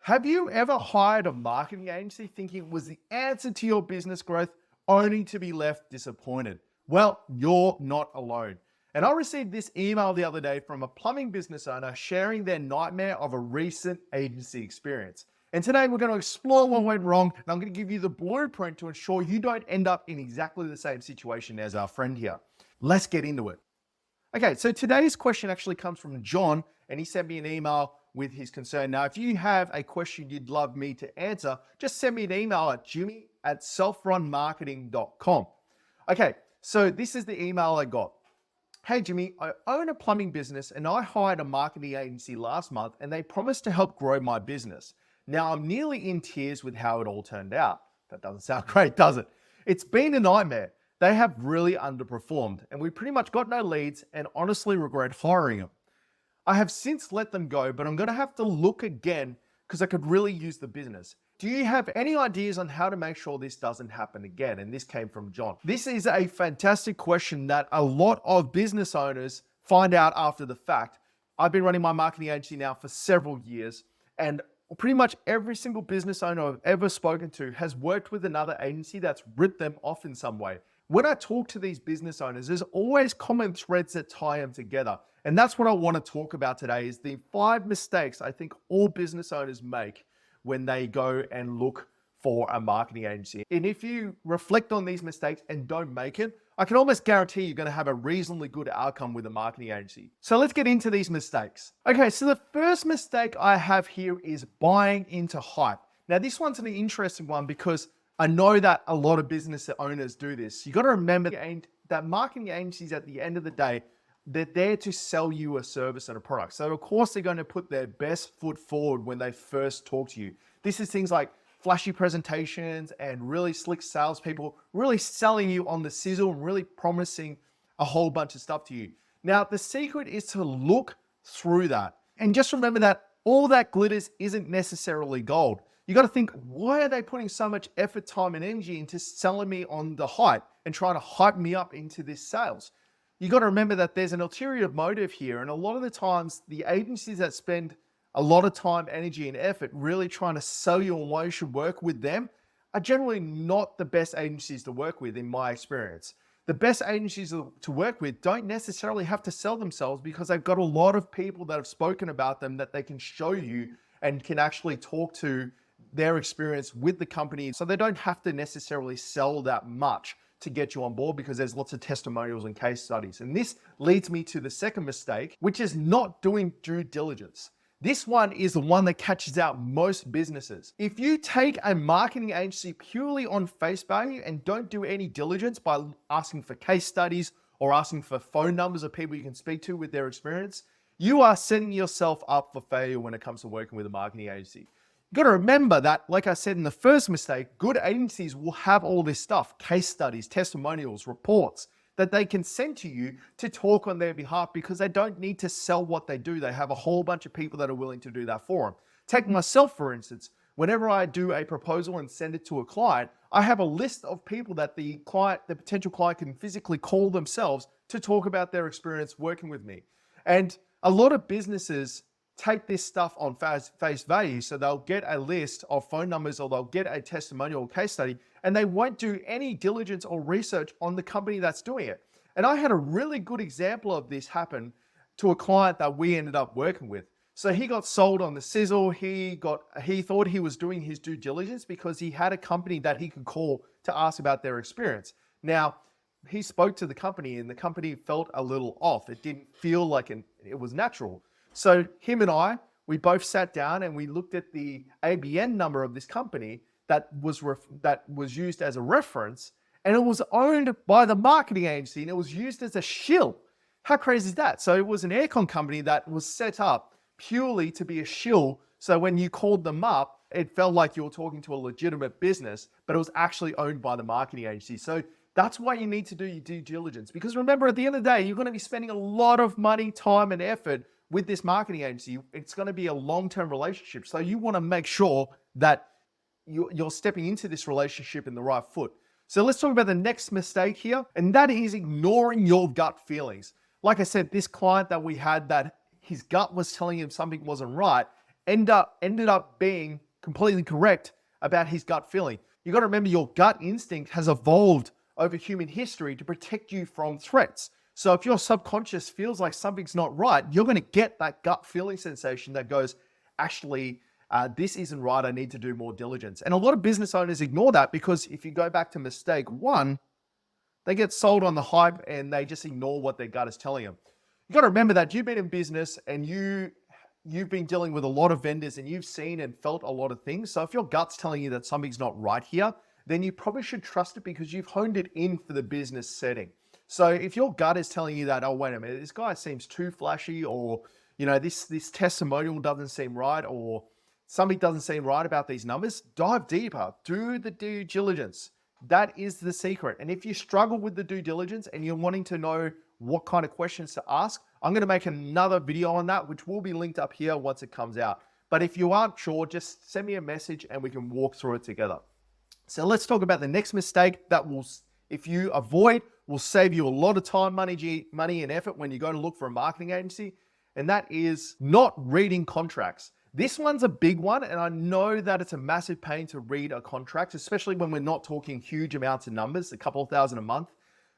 Have you ever hired a marketing agency thinking it was the answer to your business growth, only to be left disappointed? Well, you're not alone. And I received this email the other day from a plumbing business owner sharing their nightmare of a recent agency experience. And today we're going to explore what went wrong, and I'm going to give you the blueprint to ensure you don't end up in exactly the same situation as our friend here. Let's get into it. Okay, so today's question actually comes from John, and he sent me an email with his concern. Now, if you have a question you'd love me to answer, just send me an email at jimmy@selfrunmarketing.com. Okay, so this is the email I got. Hey Jimmy, I own a plumbing business and I hired a marketing agency last month and they promised to help grow my business. Now I'm nearly in tears with how it all turned out. That doesn't sound great, does it? It's been a nightmare. They have really underperformed and we pretty much got no leads and honestly regret hiring them. I have since let them go, but I'm going to have to look again because I could really use the business. Do you have any ideas on how to make sure this doesn't happen again? And this came from John. This is a fantastic question that a lot of business owners find out after the fact. I've been running my marketing agency now for several years, and pretty much every single business owner I've ever spoken to has worked with another agency that's ripped them off in some way. When I talk to these business owners, there's always common threads that tie them together. And that's what I want to talk about today is the 5 mistakes I think all business owners make when they go and look for a marketing agency. And if you reflect on these mistakes and don't make it, I can almost guarantee you're going to have a reasonably good outcome with a marketing agency. So let's get into these mistakes. Okay, so the first mistake I have here is buying into hype. Now this one's an interesting one because I know that a lot of business owners do this. You got to remember that marketing agencies at the end of the day, they're there to sell you a service and a product. So of course they're going to put their best foot forward when they first talk to you. This is things like flashy presentations and really slick salespeople really selling you on the sizzle and really promising a whole bunch of stuff to you. Now, the secret is to look through that. And just remember that all that glitters isn't necessarily gold. You got to think, why are they putting so much effort, time, and energy into selling me on the hype and trying to hype me up into this sales? You got to remember that there's an ulterior motive here. And a lot of the times, the agencies that spend a lot of time, energy, and effort really trying to sell you on why you should work with them are generally not the best agencies to work with, in my experience. The best agencies to work with don't necessarily have to sell themselves because they've got a lot of people that have spoken about them that they can show you and can actually talk to their experience with the company. So they don't have to necessarily sell that much to get you on board because there's lots of testimonials and case studies. And this leads me to the second mistake, which is not doing due diligence. This one is the one that catches out most businesses. If you take a marketing agency purely on face value and don't do any diligence by asking for case studies or asking for phone numbers of people you can speak to with their experience, you are setting yourself up for failure when it comes to working with a marketing agency. You got to remember that, like I said in the first mistake, good agencies will have all this stuff, case studies, testimonials, reports that they can send to you to talk on their behalf because they don't need to sell what they do. They have a whole bunch of people that are willing to do that for them. Take myself, for instance. Whenever I do a proposal and send it to a client, I have a list of people that the potential client can physically call themselves to talk about their experience working with me. And a lot of businesses take this stuff on face value. So they'll get a list of phone numbers or they'll get a testimonial or case study and they won't do any diligence or research on the company that's doing it. And I had a really good example of this happen to a client that we ended up working with. So he got sold on the sizzle. He thought he was doing his due diligence because he had a company that he could call to ask about their experience. Now, he spoke to the company and the company felt a little off. It didn't feel like it was natural. So him and I, we both sat down and we looked at the ABN number of this company that was used as a reference, and it was owned by the marketing agency and it was used as a shill. How crazy is that? So it was an aircon company that was set up purely to be a shill. So when you called them up, it felt like you were talking to a legitimate business, but it was actually owned by the marketing agency. So that's why you need to do your due diligence. Because remember, at the end of the day, you're going to be spending a lot of money, time, and effort with this marketing agency. It's going to be a long-term relationship. So you want to make sure that you're stepping into this relationship in the right foot. So let's talk about the next mistake here, and that is ignoring your gut feelings. Like I said, this client that we had, that his gut was telling him something wasn't right, ended up being completely correct about his gut feeling. You got to remember your gut instinct has evolved over human history to protect you from threats. So if your subconscious feels like something's not right, you're going to get that gut feeling sensation that goes, actually, this isn't right. I need to do more diligence. And a lot of business owners ignore that because if you go back to mistake one, they get sold on the hype and they just ignore what their gut is telling them. You got to remember that you've been in business and you've been dealing with a lot of vendors and you've seen and felt a lot of things. So if your gut's telling you that something's not right here, then you probably should trust it because you've honed it in for the business setting. So if your gut is telling you that, oh, wait a minute, this guy seems too flashy, or, this testimonial doesn't seem right, or something doesn't seem right about these numbers, dive deeper, do the due diligence. That is the secret. And if you struggle with the due diligence and you're wanting to know what kind of questions to ask, I'm going to make another video on that, which will be linked up here once it comes out. But if you aren't sure, just send me a message and we can walk through it together. So let's talk about the next mistake that will, if you avoid, will save you a lot of time, money and effort when you go to look for a marketing agency. And that is not reading contracts. This one's a big one, and I know that it's a massive pain to read a contract, especially when we're not talking huge amounts of numbers, a couple of thousand a month.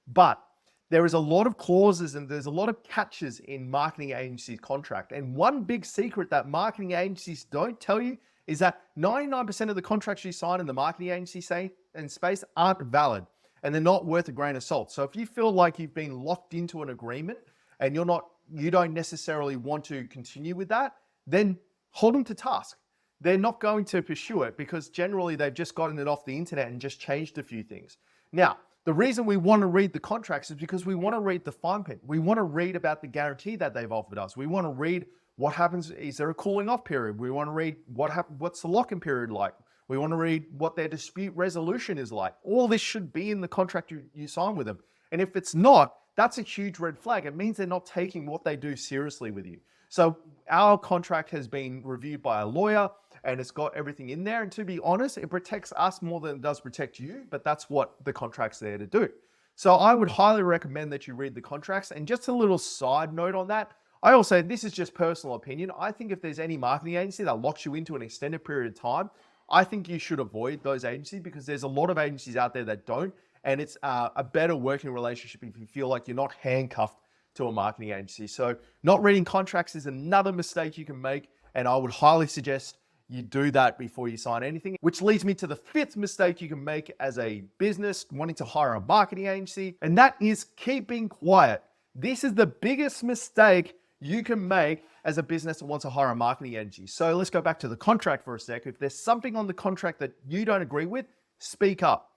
But there is a lot of clauses and there's a lot of catches in marketing agencies' contract. And one big secret that marketing agencies don't tell you is that 99% of the contracts you sign in the marketing agency space aren't valid and they're not worth a grain of salt. So if you feel like you've been locked into an agreement and you don't necessarily want to continue with that, then hold them to task. They're not going to pursue it because generally they've just gotten it off the internet and just changed a few things. Now, the reason we want to read the contracts is because we want to read the fine print. We want to read about the guarantee that they've offered us. We want to read what happens. Is there a cooling off period? We want to read what's the lock-in period like? We want to read what their dispute resolution is like. All this should be in the contract you sign with them. And if it's not, that's a huge red flag. It means they're not taking what they do seriously with you. So our contract has been reviewed by a lawyer and it's got everything in there. And to be honest, it protects us more than it does protect you, but that's what the contract's there to do. So I would highly recommend that you read the contracts. And just a little side note on that, I also, this is just personal opinion. I think if there's any marketing agency that locks you into an extended period of time, I think you should avoid those agencies because there's a lot of agencies out there that don't. And it's a better working relationship if you feel like you're not handcuffed to a marketing agency. So not reading contracts is another mistake you can make. And I would highly suggest you do that before you sign anything, which leads me to the fifth mistake you can make as a business wanting to hire a marketing agency. And that is keeping quiet. This is the biggest mistake you can make as a business that wants to hire a marketing agency. So let's go back to the contract for a sec. If there's something on the contract that you don't agree with, speak up.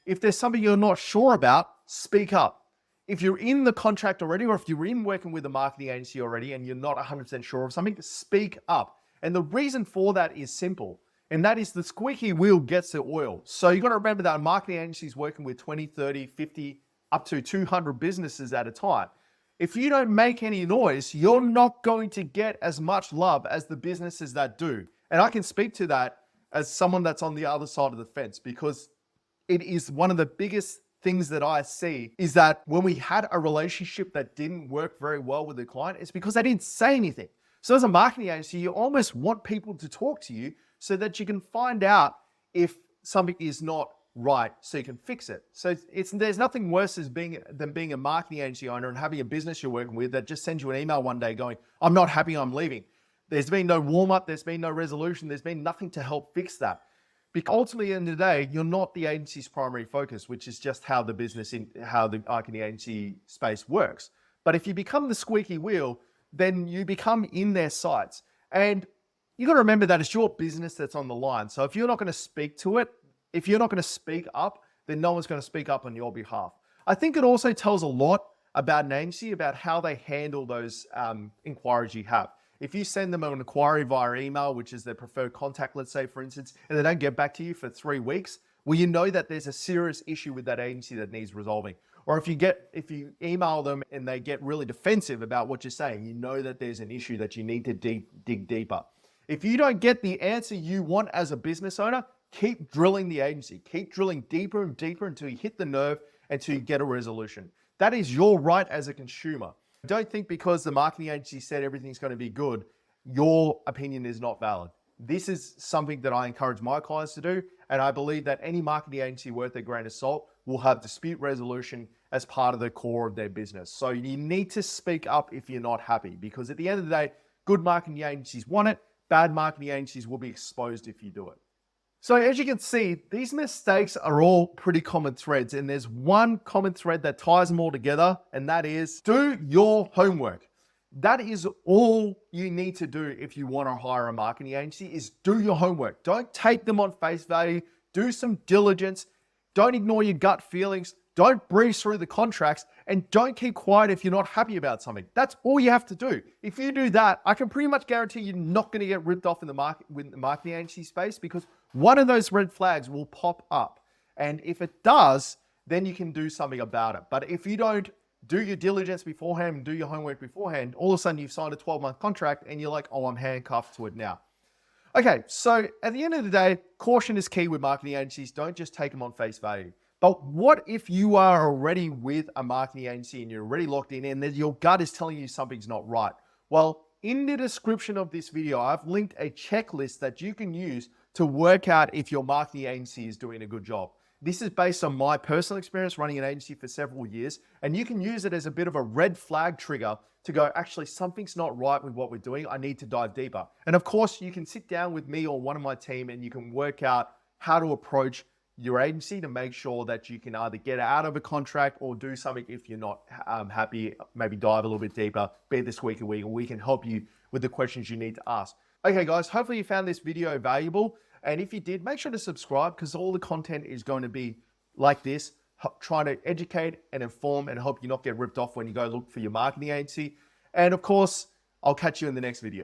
If there's something you're not sure about, speak up. If you're in the contract already, or if you're in working with a marketing agency already and you're not 100% sure of something, speak up. And the reason for that is simple, and that is the squeaky wheel gets the oil. So you got to remember that a marketing agency is working with 20, 30, 50, up to 200 businesses at a time. If you don't make any noise, you're not going to get as much love as the businesses that do. And I can speak to that as someone that's on the other side of the fence, because it is one of the biggest things that I see is that when we had a relationship that didn't work very well with the client, it's because they didn't say anything. So as a marketing agency, you almost want people to talk to you so that you can find out if something is not right so you can fix it. So there's nothing worse than being a marketing agency owner and having a business you're working with that just sends you an email one day going, I'm not happy, I'm leaving. There's been no warm up, there's been no resolution, there's been nothing to help fix that. Because ultimately, at the end of the day, you're not the agency's primary focus, which is just how how the marketing agency space works. But if you become the squeaky wheel, then you become in their sights. And you got to remember that it's your business that's on the line. So if you're not going to speak to it, if you're not going to speak up, then no one's going to speak up on your behalf. I think it also tells a lot about an agency, about how they handle those inquiries you have. If you send them an inquiry via email, which is their preferred contact, let's say, for instance, and they don't get back to you for 3 weeks, well, you know that there's a serious issue with that agency that needs resolving. Or if you email them and they get really defensive about what you're saying, you know that there's an issue that you need to dig deeper. If you don't get the answer you want as a business owner, keep drilling the agency. Keep drilling deeper and deeper until you hit the nerve, until you get a resolution. That is your right as a consumer. Don't think because the marketing agency said everything's going to be good your opinion is not valid. This is something that I encourage my clients to do. And I believe that any marketing agency worth their grain of salt will have dispute resolution as part of the core of their business. So you need to speak up if you're not happy, because at the end of the day, good marketing agencies want it. Bad marketing agencies will be exposed if you do it. So as you can see, these mistakes are all pretty common threads, and there's one common thread that ties them all together, and that is do your homework. That is all you need to do if you want to hire a marketing agency, is do your homework. Don't take them on face value. Do some diligence. Don't ignore your gut feelings. Don't breeze through the contracts, and don't keep quiet if you're not happy about something. That's all you have to do. If you do that, I can pretty much guarantee you're not going to get ripped off in the marketing agency space, because one of those red flags will pop up. And if it does, then you can do something about it. But if you don't do your diligence beforehand and do your homework beforehand, all of a sudden you've signed a 12-month contract and you're like, oh, I'm handcuffed to it now. Okay, so at the end of the day, caution is key with marketing agencies. Don't just take them on face value. But what if you are already with a marketing agency and you're already locked in and your gut is telling you something's not right? Well, in the description of this video, I've linked a checklist that you can use to work out if your marketing agency is doing a good job. This is based on my personal experience running an agency for several years, and you can use it as a bit of a red flag trigger to go, actually, something's not right with what we're doing. I need to dive deeper. And of course, you can sit down with me or one of my team and you can work out how to approach your agency to make sure that you can either get out of a contract or do something if you're not happy, maybe dive a little bit deeper, be it this week a week, and we can help you with the questions you need to ask. Okay, guys, hopefully you found this video valuable. And if you did, make sure to subscribe, because all the content is going to be like this, trying to educate and inform and help you not get ripped off when you go look for your marketing agency. And of course, I'll catch you in the next video.